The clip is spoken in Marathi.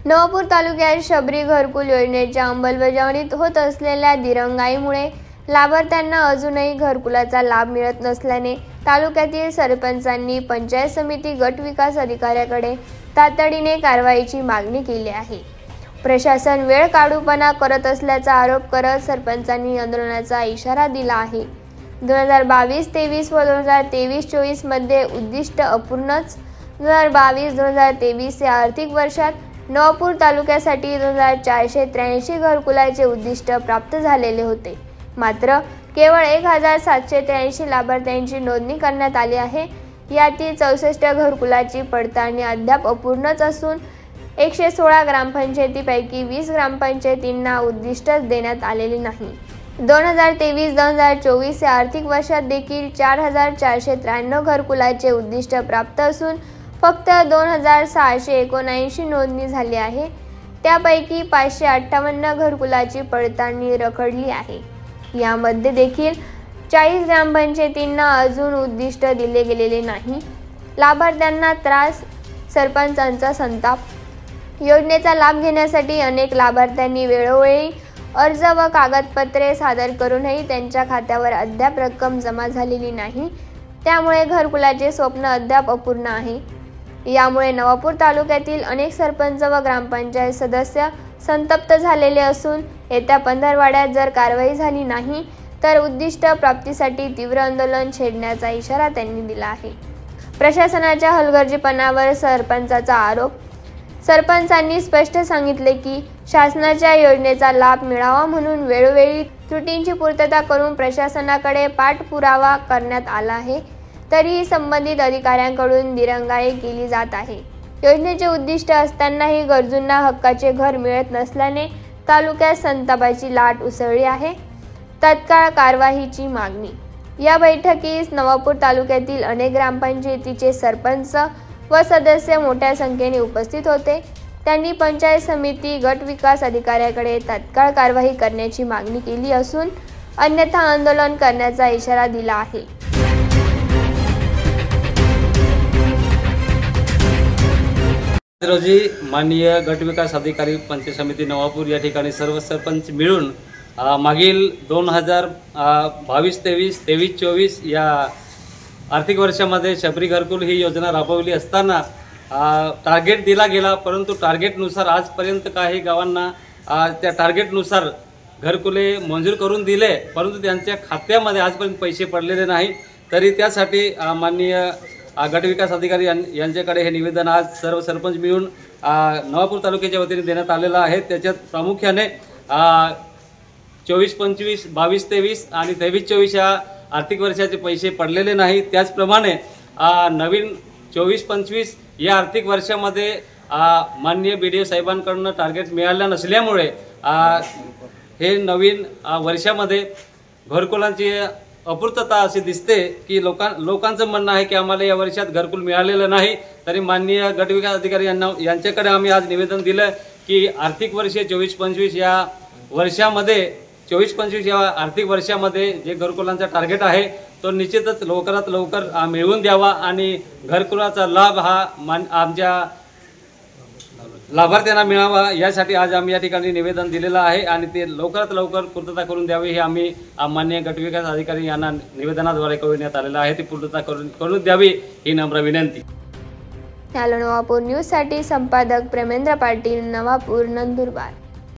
नवापूर तालुक्यात शबरी घरकुल योजनेच्या अंमलबजावणीत होत असलेल्या दिरंगाईमुळे लाभार्थ्यांना अजूनही घरकुलाचा लाभ मिळत नसल्याने तालुक्यातील सरपंचांनी पंचायत समिती गट विकास अधिकाऱ्याकडे तातडीने कारवाईची मागणी केली आहे। प्रशासन वेळ काढूपणा करत असल्याचा आरोप करत सरपंचांनी आंदोलनाचा इशारा दिला आहे। 2022-23 व 2023-24 मध्ये उद्दिष्ट अपूर्णच 2022-2023 या आर्थिक वर्षात नवापूर तालुक्यासाठी 2483 घरकुलाचे उद्दिष्ट प्राप्त झालेले होते। मात्र केवळ 1783 लाभार्थ्यांची नोंदणी करण्यात आली आहे। यातील 64 घरकुलाची पडताळणी अद्याप अपूर्णच असून 116 ग्रामपंचायतीपैकी 20 ग्रामपंचायतींना उद्दिष्टच देण्यात आलेले नाही। 2023-2024 या आर्थिक वर्षात देखील 4493 घरकुलाचे उद्दिष्ट प्राप्त असून फक्त 2679 नोंदणी झाली आहे। त्यापैकी 558 घरकुलाची पडताळणी रखडली आहे। यामध्ये देखील 40 ग्रामपंचायतींना अजून उद्दिष्ट दिले गेलेले नाही। लाभार्थ्यांना त्रास, सरपंचांचा संताप। योजनेचा लाभ घेण्यासाठी अनेक लाभार्थ्यांनी वेळोवेळी अर्ज व कागदपत्रे सादर करूनही त्यांच्या खात्यावर अद्याप रक्कम जमा झालेली नाही। त्यामुळे घरकुलाचे स्वप्न अद्याप अपूर्ण आहे। यामुळे नवापूर तालुक्यातील अनेक सरपंच व ग्रामपंचायत सदस्य संतप्त झालेले असून येत्या पंधरवड्यात जर कारवाई झाली नाही तर उद्दिष्ट प्राप्तीसाठी तीव्र आंदोलन छेडण्याचा इशारा त्यांनी दिला आहे। प्रशासनाच्या हलगर्जीपणावर सरपंचाचा आरोप। सरपंचांनी स्पष्ट सांगितले की शासनाच्या योजनेचा लाभ मिळावा म्हणून वेळोवेळी त्रुटींची पूर्तता करून प्रशासनाकडे पाठपुरावा करण्यात आला आहे, तरीही संबंधित अधिकाऱ्यांकडून दिरंगाई केली जात आहे। योजनेचे उद्दिष्ट असतानाही गरजूंना हक्काचे घर मिळत नसल्याने तालुक्यात संतापाची लाट उसळली आहे। तत्काळ कारवाईची मागणी। या बैठकीस नवापूर तालुक्यातील अनेक ग्रामपंचायतीचे सरपंच व सदस्य मोठ्या संख्येने उपस्थित होते। त्यांनी पंचायत समिती गट विकास अधिकाऱ्याकडे तत्काळ कारवाई करण्याची मागणी केली असून अन्यथा आंदोलन करण्याचा इशारा दिला आहे। रोजी माननीय गट विकास अधिकारी पंचायत समिती नवापूर या ठिकाणी सर्व सरपंच मिळून मागील 2022-23, 23-24 या आर्थिक वर्षामध्ये शबरी घरकुल ही योजना राबवली असताना टार्गेट दिला गेला, परंतु टार्गेटनुसार आजपर्यंत काही गावांना त्या टार्गेटनुसार घरकुले मंजूर करून दिले, परंतु त्यांच्या खात्यामध्ये आजपर्यंत पैसे पडलेले नाही। तरी त्यासाठी माननीय गट विकास अधिकारी यांच्याकडे हे निवेदन आज सर्व सरपंच मिळून नवापूर तालुक्याच्या वतीने देण्यात आलेलं आहे। त्याच्यात प्रामुख्याने 24-25, 22-23 आणि 23-24 या आर्थिक वर्षाचे पैसे पडलेले नाही। त्याचप्रमाणे नवीन 24-25 या आर्थिक वर्षामध्ये माननीय BDO साहेबांकडून टार्गेट मिळालं नसल्यामुळे हे नवीन वर्षामध्ये घरकुलांची अपूर्तता अशी दिसते की लोकांचं म्हणणं आहे की आम्हाला या वर्षात घरकुल मिळालेलं नाही। तरी माननीय गट विकास अधिकारी यांच्याकडे आम्ही आज निवेदन दिलं की आर्थिक वर्ष 24-25 या वर्षामध्ये 24-25 या आर्थिक वर्षामध्ये जे घरकुलांचा टार्गेट आहे तो निश्चितच लवकरात लवकर मिळवून द्यावा आणि घरकुलाचा लाभ हा आमच्या लाभार्थ्यांना मिळावा यासाठी आज आम्ही या ठिकाणी निवेदन दिलेलं आहे आणि ते लवकरात लवकर पूर्तता करून द्यावी हे आम्ही माननीय गट विकास अधिकारी यांना निवेदनाद्वारे कळविण्यात आलेलं आहे। ती पूर्तता करून द्यावी ही नम्र विनंती। नवापूर न्यूजसाठी संपादक प्रेमेंद्र पाटील, नवापूर, नंदुरबार।